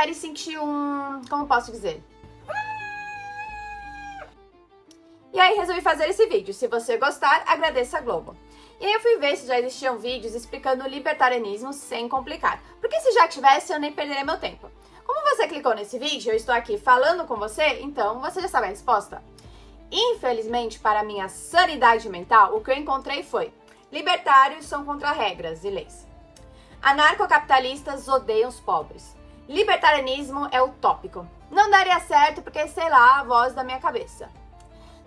espere sentir como posso dizer? E aí resolvi fazer esse vídeo. Se você gostar, agradeça a Globo. E aí eu fui ver se já existiam vídeos explicando o libertarianismo sem complicar. Porque se já tivesse, eu nem perderia meu tempo. Como você clicou nesse vídeo, eu estou aqui falando com você, então você já sabe a resposta. Infelizmente, para minha sanidade mental, o que eu encontrei foi: libertários são contra regras e leis. Anarcocapitalistas odeiam os pobres. Libertarianismo é utópico. Não daria certo porque, sei lá, a voz da minha cabeça.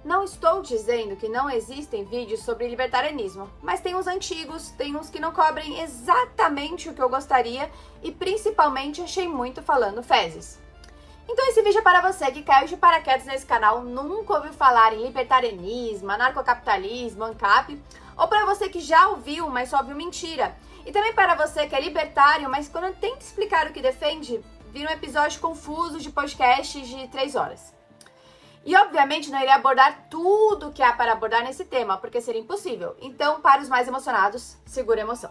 Não estou dizendo que não existem vídeos sobre libertarianismo, mas tem uns antigos, tem uns que não cobrem exatamente o que eu gostaria e principalmente achei muito falando fezes. Então esse vídeo é para você que caiu de paraquedas nesse canal, nunca ouviu falar em libertarianismo, anarcocapitalismo, ANCAP, ou para você que já ouviu, mas só ouviu mentira. E também para você que é libertário, mas quando tenta explicar o que defende, vira um episódio confuso de podcast de 3 horas. E obviamente não irei abordar tudo que há para abordar nesse tema, porque seria impossível. Então, para os mais emocionados, segura a emoção.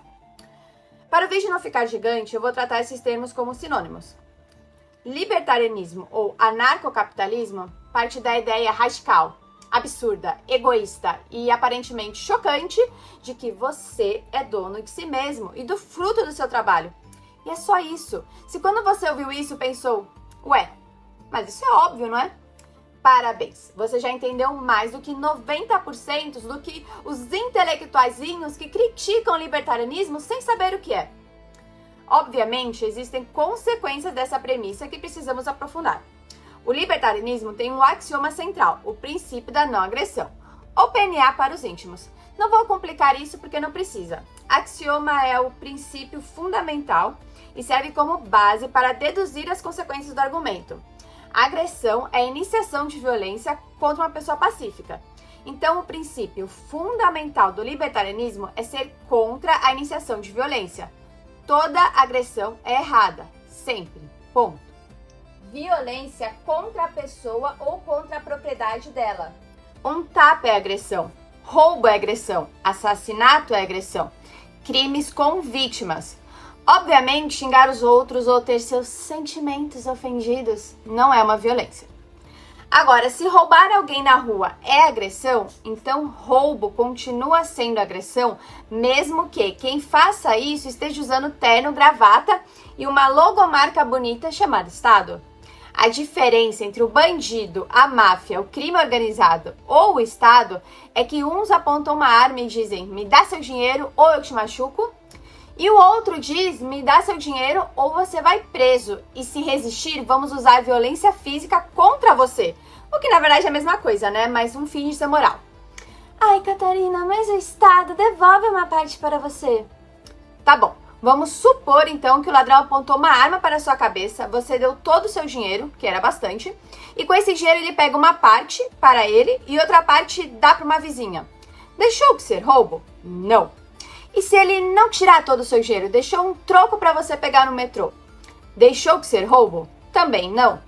Para o vídeo não ficar gigante, eu vou tratar esses termos como sinônimos. Libertarianismo ou anarcocapitalismo parte da ideia radical, absurda, egoísta e aparentemente chocante de que você é dono de si mesmo e do fruto do seu trabalho. E é só isso. Se quando você ouviu isso pensou, ué, mas isso é óbvio, não é? Parabéns, você já entendeu mais do que 90% do que os intelectuaizinhos que criticam o libertarianismo sem saber o que é. Obviamente, existem consequências dessa premissa que precisamos aprofundar. O libertarianismo tem um axioma central, o princípio da não agressão, ou PNA para os íntimos. Não vou complicar isso porque não precisa. Axioma é o princípio fundamental e serve como base para deduzir as consequências do argumento. A agressão é a iniciação de violência contra uma pessoa pacífica. Então, o princípio fundamental do libertarianismo é ser contra a iniciação de violência. Toda agressão é errada, sempre. Ponto. Violência contra a pessoa ou contra a propriedade dela. Um tapa é agressão, roubo é agressão, assassinato é agressão, crimes com vítimas. Obviamente, xingar os outros ou ter seus sentimentos ofendidos não é uma violência. Agora, se roubar alguém na rua é agressão, então roubo continua sendo agressão, mesmo que quem faça isso esteja usando terno, gravata e uma logomarca bonita chamada Estado. A diferença entre o bandido, a máfia, o crime organizado ou o Estado é que uns apontam uma arma e dizem, me dá seu dinheiro ou eu te machuco. E o outro diz, me dá seu dinheiro ou você vai preso. E se resistir, vamos usar violência física contra você. O que na verdade é a mesma coisa, né? Mas um finge ser moral. Ai, Catarina, mas o Estado devolve uma parte para você. Tá bom, vamos supor então que o ladrão apontou uma arma para a sua cabeça, você deu todo o seu dinheiro, que era bastante, e com esse dinheiro ele pega uma parte para ele e outra parte dá para uma vizinha. Deixou de ser roubo? Não. E se ele não tirar todo o seu dinheiro, deixou um troco para você pegar no metrô? Deixou de ser roubo? Também não.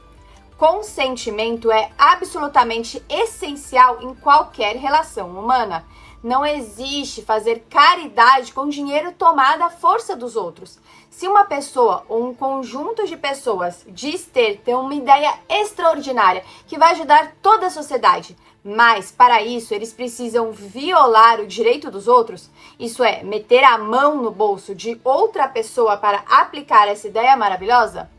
Consentimento é absolutamente essencial em qualquer relação humana. Não existe fazer caridade com dinheiro tomado à força dos outros. Se uma pessoa ou um conjunto de pessoas diz ter uma ideia extraordinária que vai ajudar toda a sociedade, mas para isso eles precisam violar o direito dos outros, isso é, meter a mão no bolso de outra pessoa para aplicar essa ideia maravilhosa,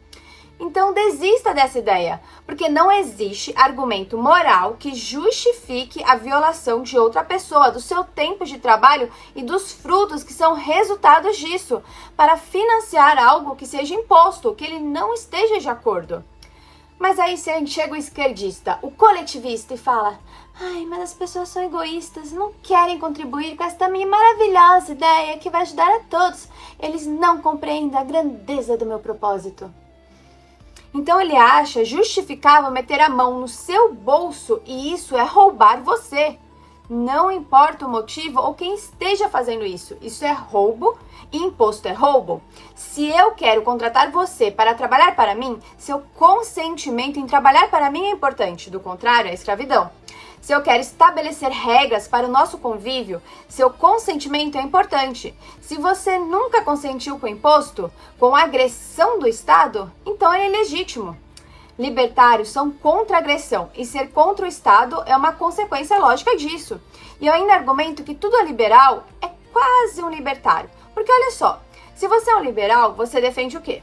então desista dessa ideia, porque não existe argumento moral que justifique a violação de outra pessoa, do seu tempo de trabalho e dos frutos que são resultados disso, para financiar algo que seja imposto, que ele não esteja de acordo. Mas aí chega o esquerdista, o coletivista e fala, ai, mas as pessoas são egoístas, não querem contribuir com esta minha maravilhosa ideia que vai ajudar a todos. Eles não compreendem a grandeza do meu propósito. Então ele acha justificável meter a mão no seu bolso e isso é roubar você. Não importa o motivo ou quem esteja fazendo isso. Isso é roubo e imposto é roubo. Se eu quero contratar você para trabalhar para mim, seu consentimento em trabalhar para mim é importante. Do contrário, é escravidão. Se eu quero estabelecer regras para o nosso convívio, seu consentimento é importante. Se você nunca consentiu com imposto, com agressão do Estado, então ele é legítimo. Libertários são contra a agressão e ser contra o Estado é uma consequência lógica disso. E eu ainda argumento que tudo liberal é quase um libertário. Porque olha só, se você é um liberal, você defende o quê?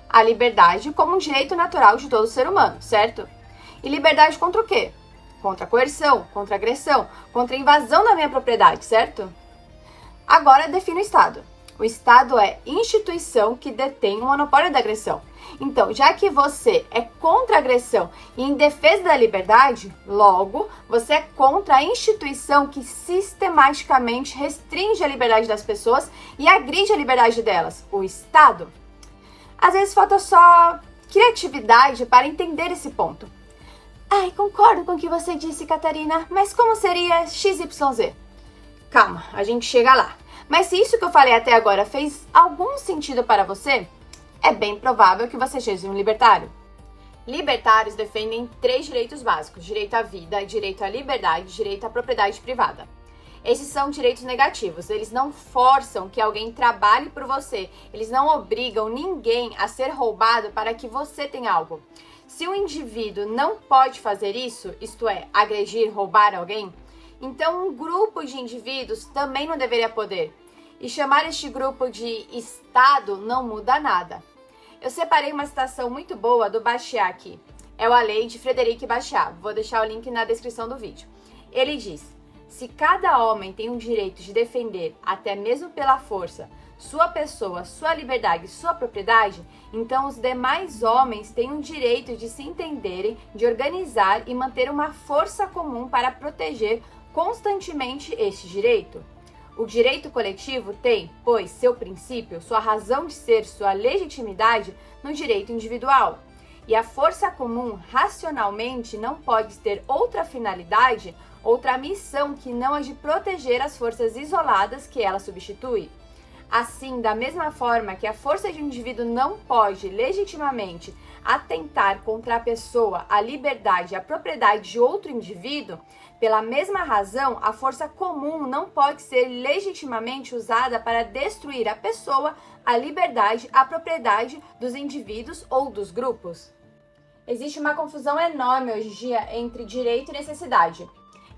A liberdade como um direito natural de todo ser humano, certo? E liberdade contra o quê? Contra a coerção, contra a agressão, contra a invasão da minha propriedade, certo? Agora defino o Estado. O Estado é instituição que detém o monopólio da agressão. Então, já que você é contra a agressão e em defesa da liberdade, logo, você é contra a instituição que sistematicamente restringe a liberdade das pessoas e agride a liberdade delas, o Estado. Às vezes falta só criatividade para entender esse ponto. Ai, concordo com o que você disse, Catarina, mas como seria XYZ? Calma, a gente chega lá. Mas se isso que eu falei até agora fez algum sentido para você, é bem provável que você seja um libertário. Libertários defendem 3 direitos básicos: direito à vida, direito à liberdade e direito à propriedade privada. Esses são direitos negativos, eles não forçam que alguém trabalhe por você, eles não obrigam ninguém a ser roubado para que você tenha algo. Se um indivíduo não pode fazer isso, isto é, agredir, roubar alguém, então um grupo de indivíduos também não deveria poder. E chamar este grupo de Estado não muda nada. Eu separei uma citação muito boa do Bastiat aqui. É a lei de Frederic Bastiat. Vou deixar o link na descrição do vídeo. Ele diz: se cada homem tem o direito de defender, até mesmo pela força, sua pessoa, sua liberdade e sua propriedade, então os demais homens têm o direito de se entenderem, de organizar e manter uma força comum para proteger constantemente este direito. O direito coletivo tem, pois, seu princípio, sua razão de ser, sua legitimidade no direito individual. E a força comum, racionalmente, não pode ter outra finalidade, outra missão que não a de proteger as forças isoladas que ela substitui. Assim, da mesma forma que a força de um indivíduo não pode, legitimamente, atentar contra a pessoa, a liberdade e a propriedade de outro indivíduo, pela mesma razão, a força comum não pode ser legitimamente usada para destruir a pessoa, a liberdade, a propriedade dos indivíduos ou dos grupos. Existe uma confusão enorme hoje em dia entre direito e necessidade.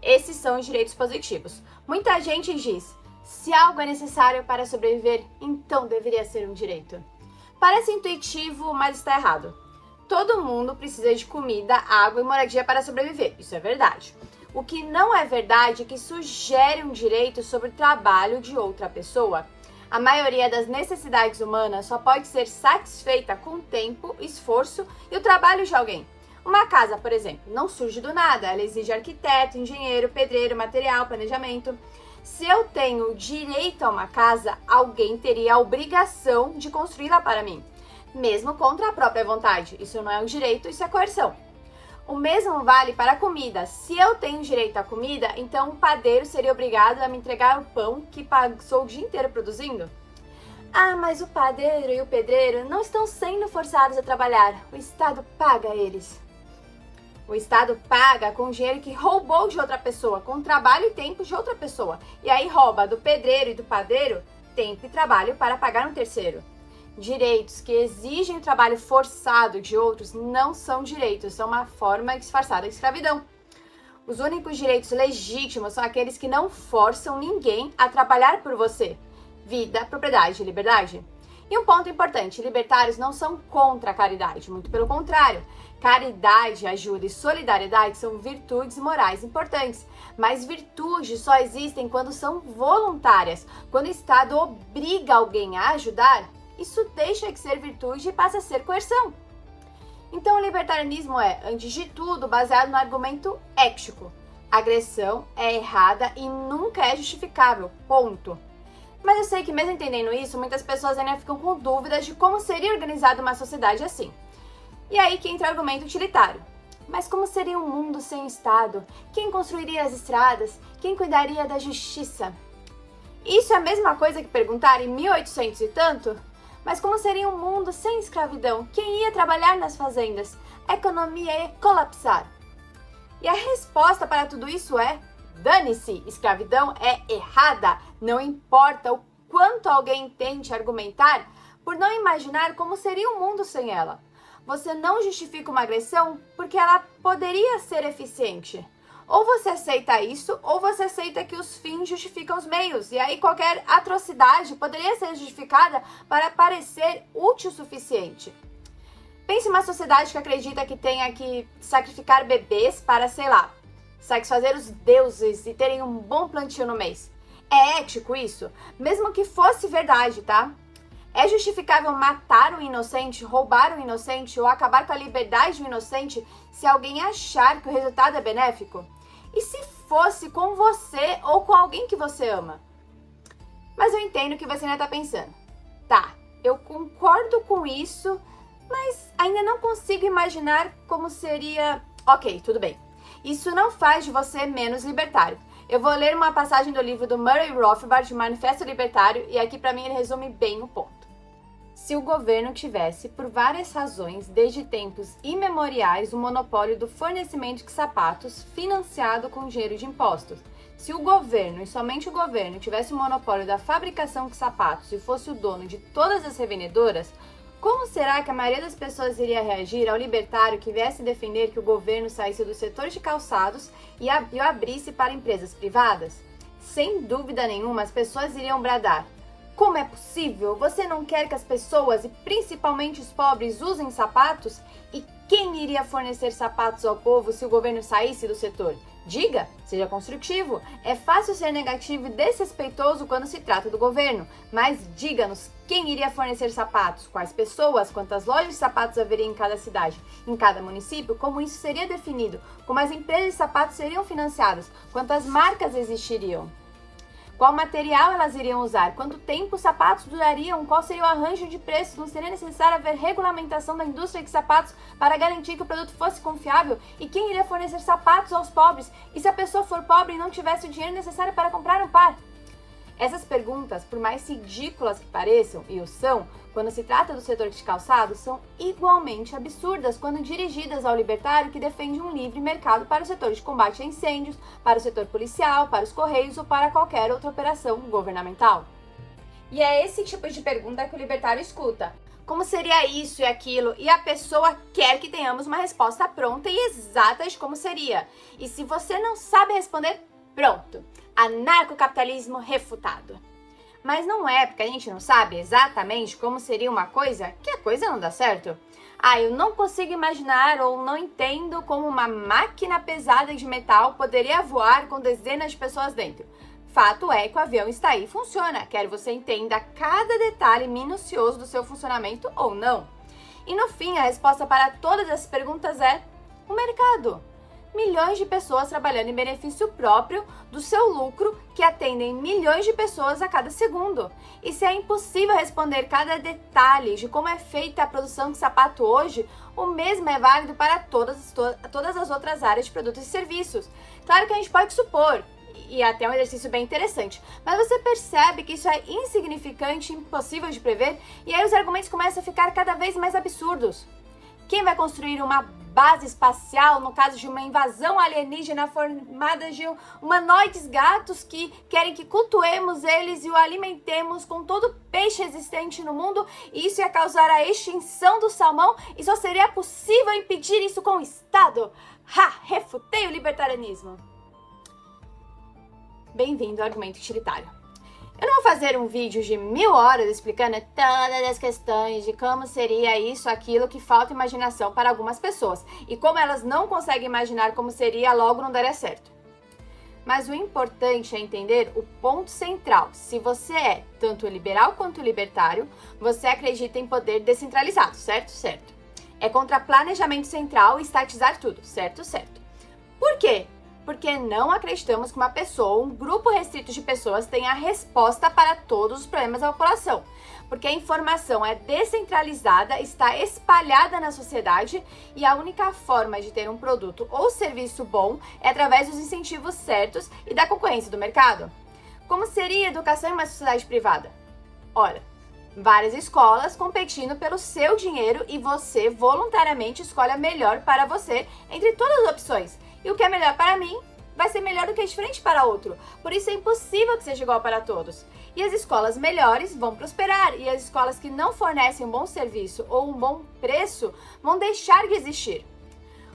Esses são os direitos positivos. Muita gente diz: se algo é necessário para sobreviver, então deveria ser um direito. Parece intuitivo, mas está errado. Todo mundo precisa de comida, água e moradia para sobreviver. Isso é verdade. O que não é verdade é que sugere um direito sobre o trabalho de outra pessoa. A maioria das necessidades humanas só pode ser satisfeita com tempo, esforço e o trabalho de alguém. Uma casa, por exemplo, não surge do nada. Ela exige arquiteto, engenheiro, pedreiro, material, planejamento. Se eu tenho direito a uma casa, alguém teria a obrigação de construí-la para mim, mesmo contra a própria vontade. Isso não é um direito, isso é coerção. O mesmo vale para a comida. Se eu tenho direito à comida, então o padeiro seria obrigado a me entregar o pão que passou o dia inteiro produzindo? Ah, mas o padeiro e o pedreiro não estão sendo forçados a trabalhar. O Estado paga eles. O Estado paga com o dinheiro que roubou de outra pessoa, com trabalho e tempo de outra pessoa. E aí rouba do pedreiro e do padeiro tempo e trabalho para pagar um terceiro. Direitos que exigem o trabalho forçado de outros não são direitos, são uma forma disfarçada de escravidão. Os únicos direitos legítimos são aqueles que não forçam ninguém a trabalhar por você. Vida, propriedade e liberdade. E um ponto importante: libertários não são contra a caridade, muito pelo contrário. Caridade, ajuda e solidariedade são virtudes morais importantes, mas virtudes só existem quando são voluntárias. Quando o Estado obriga alguém a ajudar, isso deixa de ser virtude e passa a ser coerção. Então o libertarianismo é, antes de tudo, baseado no argumento ético. A agressão é errada e nunca é justificável, ponto. Mas eu sei que mesmo entendendo isso, muitas pessoas ainda ficam com dúvidas de como seria organizada uma sociedade assim. E aí que entra o argumento utilitário. Mas como seria um mundo sem Estado? Quem construiria as estradas? Quem cuidaria da justiça? Isso é a mesma coisa que perguntar em 1800 e tanto? Mas como seria um mundo sem escravidão? Quem ia trabalhar nas fazendas? A economia ia colapsar. E a resposta para tudo isso é: dane-se, escravidão é errada. Não importa o quanto alguém tente argumentar por não imaginar como seria o mundo sem ela. Você não justifica uma agressão porque ela poderia ser eficiente. Ou você aceita isso, ou você aceita que os fins justificam os meios. E aí qualquer atrocidade poderia ser justificada para parecer útil o suficiente. Pense em uma sociedade que acredita que tenha que sacrificar bebês para, sei lá, satisfazer os deuses e terem um bom plantio no mês. É ético isso? Mesmo que fosse verdade, tá? É justificável matar um inocente, roubar um inocente ou acabar com a liberdade de um inocente se alguém achar que o resultado é benéfico? E se fosse com você ou com alguém que você ama? Mas eu entendo o que você ainda tá pensando. Tá, eu concordo com isso, mas ainda não consigo imaginar como seria... Ok, tudo bem. Isso não faz de você menos libertário. Eu vou ler uma passagem do livro do Murray Rothbard, Manifesto Libertário, e aqui para mim ele resume bem o ponto. Se o governo tivesse, por várias razões, desde tempos imemoriais, o monopólio do fornecimento de sapatos financiado com dinheiro de impostos. Se o governo, e somente o governo, tivesse o monopólio da fabricação de sapatos e fosse o dono de todas as revendedoras, como será que a maioria das pessoas iria reagir ao libertário que viesse defender que o governo saísse do setor de calçados e o abrisse para empresas privadas? Sem dúvida nenhuma, as pessoas iriam bradar: como é possível? Você não quer que as pessoas, e principalmente os pobres, usem sapatos? E quem iria fornecer sapatos ao povo se o governo saísse do setor? Diga, seja construtivo. É fácil ser negativo e desrespeitoso quando se trata do governo, mas diga-nos quem iria fornecer sapatos, quais pessoas, quantas lojas de sapatos haveria em cada cidade, em cada município, como isso seria definido, como as empresas de sapatos seriam financiadas, quantas marcas existiriam. Qual material elas iriam usar? Quanto tempo os sapatos durariam? Qual seria o arranjo de preços? Não seria necessário haver regulamentação da indústria de sapatos para garantir que o produto fosse confiável? E quem iria fornecer sapatos aos pobres? E se a pessoa for pobre e não tivesse o dinheiro necessário para comprar um par? Essas perguntas, por mais ridículas que pareçam, e o são, quando se trata do setor de calçados, são igualmente absurdas quando dirigidas ao libertário que defende um livre mercado para o setor de combate a incêndios, para o setor policial, para os correios ou para qualquer outra operação governamental. E é esse tipo de pergunta que o libertário escuta. Como seria isso e aquilo? E a pessoa quer que tenhamos uma resposta pronta e exata de como seria. E se você não sabe responder, pronto! Anarcocapitalismo refutado. Mas não é porque a gente não sabe exatamente como seria uma coisa que a coisa não dá certo. Eu não consigo imaginar ou não entendo como uma máquina pesada de metal poderia voar com dezenas de pessoas dentro. Fato é que o avião está aí e funciona, quer você entenda cada detalhe minucioso do seu funcionamento ou não. E no fim, a resposta para todas essas perguntas é o mercado. Milhões de pessoas trabalhando em benefício próprio do seu lucro, que atendem milhões de pessoas a cada segundo. E se é impossível responder cada detalhe de como é feita a produção de sapato hoje, o mesmo é válido para todas as outras áreas de produtos e serviços. Claro que a gente pode supor, e até um exercício bem interessante, mas você percebe que isso é insignificante, impossível de prever, e aí os argumentos começam a ficar cada vez mais absurdos. Quem vai construir uma base espacial no caso de uma invasão alienígena formada de humanoides gatos que querem que cultuemos eles e o alimentemos com todo peixe existente no mundo, e isso ia causar a extinção do salmão, e só seria possível impedir isso com o Estado? Refutei o libertarianismo. Bem-vindo ao argumento utilitário. Eu não vou fazer um vídeo de 1000 horas explicando todas as questões de como seria isso, aquilo, que falta imaginação para algumas pessoas e como elas não conseguem imaginar como seria, logo não daria certo. Mas o importante é entender o ponto central. Se você é tanto liberal quanto libertário, você acredita em poder descentralizado, certo? Certo. É contra planejamento central e estatizar tudo, certo? Certo. Por quê? Porque não acreditamos que uma pessoa, um grupo restrito de pessoas, tenha a resposta para todos os problemas da população. Porque a informação é descentralizada, está espalhada na sociedade e a única forma de ter um produto ou serviço bom é através dos incentivos certos e da concorrência do mercado. Como seria a educação em uma sociedade privada? Ora, várias escolas competindo pelo seu dinheiro e você voluntariamente escolhe a melhor para você entre todas as opções. E o que é melhor para mim vai ser melhor do que é diferente para outro. Por isso é impossível que seja igual para todos. E as escolas melhores vão prosperar, e as escolas que não fornecem um bom serviço ou um bom preço vão deixar de existir.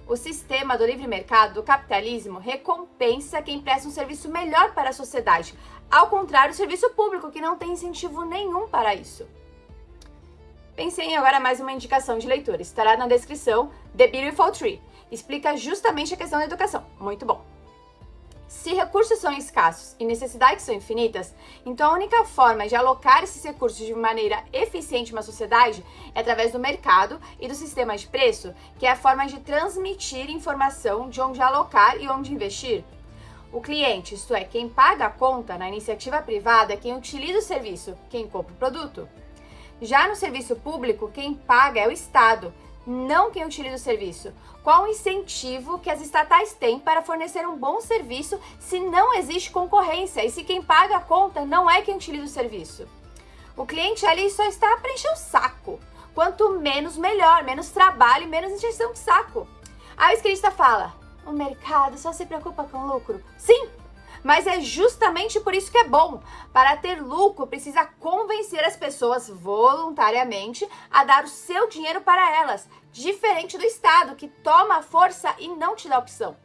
O sistema do livre mercado, do capitalismo, recompensa quem presta um serviço melhor para a sociedade, ao contrário do serviço público, que não tem incentivo nenhum para isso. Pensei em agora mais uma indicação de leitura. Estará na descrição. The Beautiful Tree. Explica justamente a questão da educação. Muito bom. Se recursos são escassos e necessidades são infinitas, então a única forma de alocar esses recursos de maneira eficiente em uma sociedade é através do mercado e do sistema de preço, que é a forma de transmitir informação de onde alocar e onde investir. O cliente, isto é, quem paga a conta na iniciativa privada, é quem utiliza o serviço, quem compra o produto. Já no serviço público, quem paga é o Estado, não quem utiliza o serviço. Qual o incentivo que as estatais têm para fornecer um bom serviço se não existe concorrência e se quem paga a conta não é quem utiliza o serviço? O cliente ali só está para encher o saco. Quanto menos, melhor. Menos trabalho e menos encheção de saco. Aí o esquerdista fala, o mercado só se preocupa com lucro. Sim! Mas é justamente por isso que é bom. Para ter lucro, precisa convencer as pessoas voluntariamente a dar o seu dinheiro para elas, diferente do Estado, que toma a força e não te dá opção.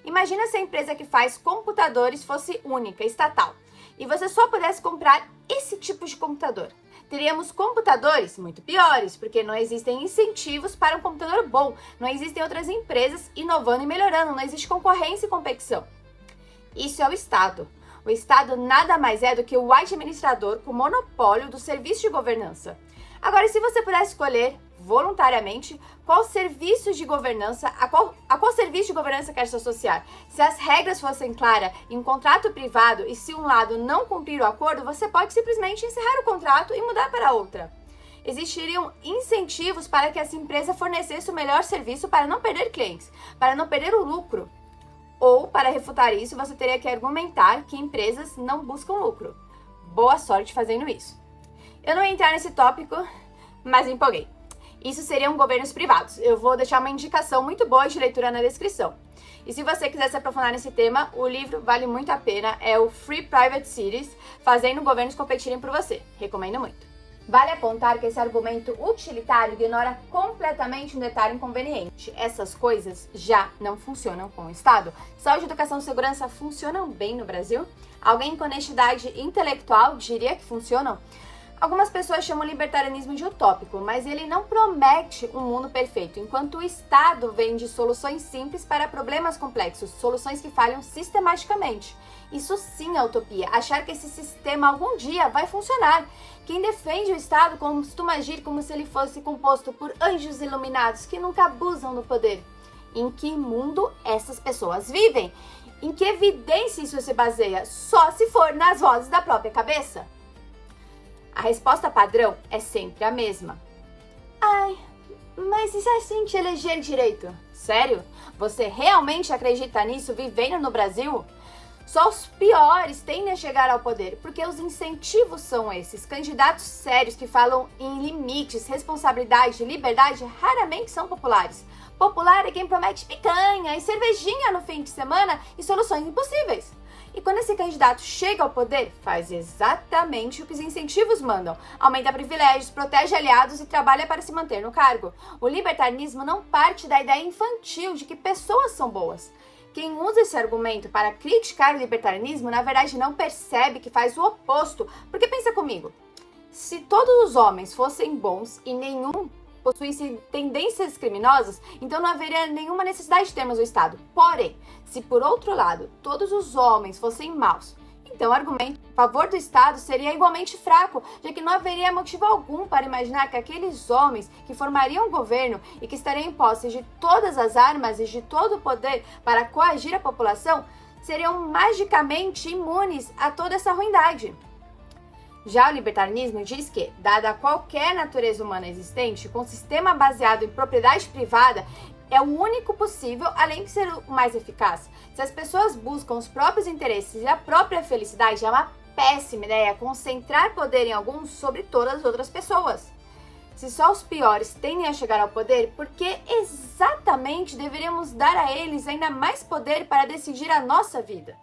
Imagina se a empresa que faz computadores fosse única, estatal, e você só pudesse comprar esse tipo de computador. Teríamos computadores muito piores, porque não existem incentivos para um computador bom, não existem outras empresas inovando e melhorando, não existe concorrência e competição. Isso é o Estado. O Estado nada mais é do que o administrador com monopólio do serviço de governança. Agora, se você pudesse escolher voluntariamente qual serviço de governança, a qual serviço de governança quer se associar, se as regras fossem claras em um contrato privado e se um lado não cumprir o acordo, você pode simplesmente encerrar o contrato e mudar para outra. Existiriam incentivos para que essa empresa fornecesse o melhor serviço para não perder clientes, para não perder o lucro. Ou, para refutar isso, você teria que argumentar que empresas não buscam lucro. Boa sorte fazendo isso. Eu não ia entrar nesse tópico, mas me empolguei. Isso seriam governos privados. Eu vou deixar uma indicação muito boa de leitura na descrição. E se você quiser se aprofundar nesse tema, o livro vale muito a pena. É o Free Private Cities, Fazendo Governos Competirem por Você. Recomendo muito. Vale apontar que esse argumento utilitário ignora completamente um detalhe inconveniente. Essas coisas já não funcionam com o Estado. Saúde, educação e segurança funcionam bem no Brasil? Alguém com honestidade intelectual diria que funcionam? Algumas pessoas chamam o libertarianismo de utópico, mas ele não promete um mundo perfeito, enquanto o Estado vende soluções simples para problemas complexos, soluções que falham sistematicamente. Isso sim é utopia, achar que esse sistema algum dia vai funcionar. Quem defende o Estado costuma agir como se ele fosse composto por anjos iluminados que nunca abusam do poder. Em que mundo essas pessoas vivem? Em que evidência isso se baseia? Só se for nas vozes da própria cabeça. A resposta padrão é sempre a mesma. Ai, mas e se a gente eleger direito? Sério? Você realmente acredita nisso vivendo no Brasil? Só os piores tendem a chegar ao poder, porque os incentivos são esses. Candidatos sérios que falam em limites, responsabilidade e liberdade raramente são populares. Popular é quem promete picanha e cervejinha no fim de semana e soluções impossíveis. E quando esse candidato chega ao poder, faz exatamente o que os incentivos mandam. Aumenta privilégios, protege aliados e trabalha para se manter no cargo. O libertarianismo não parte da ideia infantil de que pessoas são boas. Quem usa esse argumento para criticar o libertarianismo, na verdade não percebe que faz o oposto. Porque pensa comigo, se todos os homens fossem bons e nenhum possuísse tendências criminosas, então não haveria nenhuma necessidade de termos o Estado. Porém, se por outro lado todos os homens fossem maus, então o argumento a favor do Estado seria igualmente fraco, já que não haveria motivo algum para imaginar que aqueles homens que formariam o governo e que estariam em posse de todas as armas e de todo o poder para coagir a população, seriam magicamente imunes a toda essa ruindade. Já o libertarianismo diz que, dada qualquer natureza humana existente, com um sistema baseado em propriedade privada, é o único possível, além de ser o mais eficaz. Se as pessoas buscam os próprios interesses e a própria felicidade, é uma péssima ideia concentrar poder em alguns sobre todas as outras pessoas. Se só os piores tendem a chegar ao poder, por que exatamente deveríamos dar a eles ainda mais poder para decidir a nossa vida?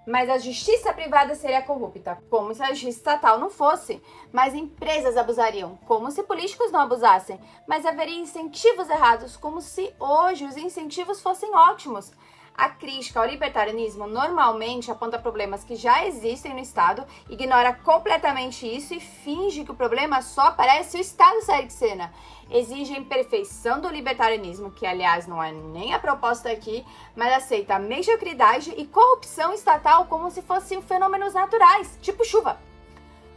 Mas a justiça privada seria corrupta, como se a justiça estatal não fosse. Mas empresas abusariam, como se políticos não abusassem. Mas haveria incentivos errados, como se hoje os incentivos fossem ótimos. A crítica ao libertarianismo normalmente aponta problemas que já existem no Estado, ignora completamente isso e finge que o problema só aparece se o Estado sair de cena. Exige a imperfeição do libertarianismo, que aliás não é nem a proposta aqui, mas aceita a mediocridade e corrupção estatal como se fossem fenômenos naturais, tipo chuva.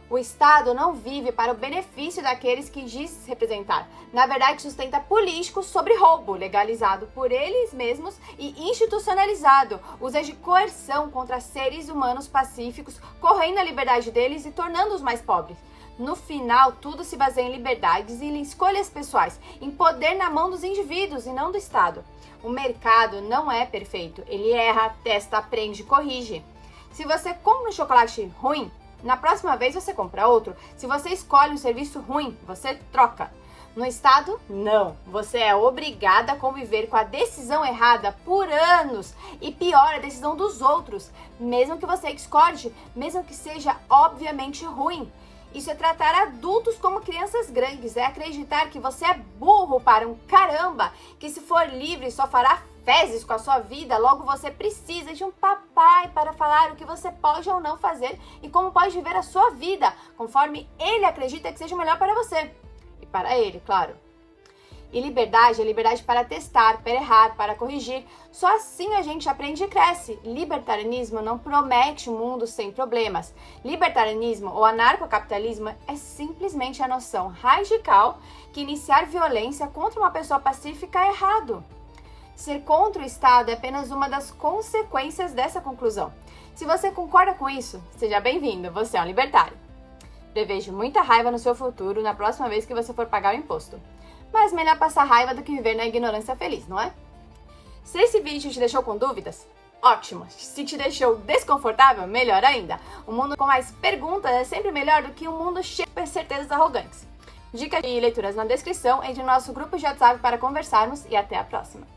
O Estado não vive para o benefício daqueles que diz representar. Na verdade, sustenta políticos sobre roubo, legalizado por eles mesmos e institucionalizado. Usa de coerção contra seres humanos pacíficos, correndo a liberdade deles e tornando-os mais pobres. No final, tudo se baseia em liberdades e em escolhas pessoais, em poder na mão dos indivíduos e não do Estado. O mercado não é perfeito. Ele erra, testa, aprende, corrige. Se você compra um chocolate ruim, na próxima vez você compra outro. Se você escolhe um serviço ruim, você troca. No Estado, não. Você é obrigada a conviver com a decisão errada por anos. E pior, a decisão dos outros. Mesmo que você discorde, mesmo que seja obviamente ruim. Isso é tratar adultos como crianças grandes. É acreditar que você é burro para um caramba. Que se for livre só fará fezes com a sua vida, logo você precisa de um papai para falar o que você pode ou não fazer e como pode viver a sua vida, conforme ele acredita que seja o melhor para você. E para ele, claro. E liberdade é liberdade para testar, para errar, para corrigir. Só assim a gente aprende e cresce. Libertarianismo não promete um mundo sem problemas. Libertarianismo ou anarcocapitalismo é simplesmente a noção radical que iniciar violência contra uma pessoa pacífica é errado. Ser contra o Estado é apenas uma das consequências dessa conclusão. Se você concorda com isso, seja bem-vindo, você é um libertário. Prevejo muita raiva no seu futuro na próxima vez que você for pagar o imposto. Mas melhor passar raiva do que viver na ignorância feliz, não é? Se esse vídeo te deixou com dúvidas, ótimo! Se te deixou desconfortável, melhor ainda. Um mundo com mais perguntas é sempre melhor do que um mundo cheio de certezas arrogantes. Dicas e leituras na descrição, entre no nosso grupo de WhatsApp para conversarmos e até a próxima!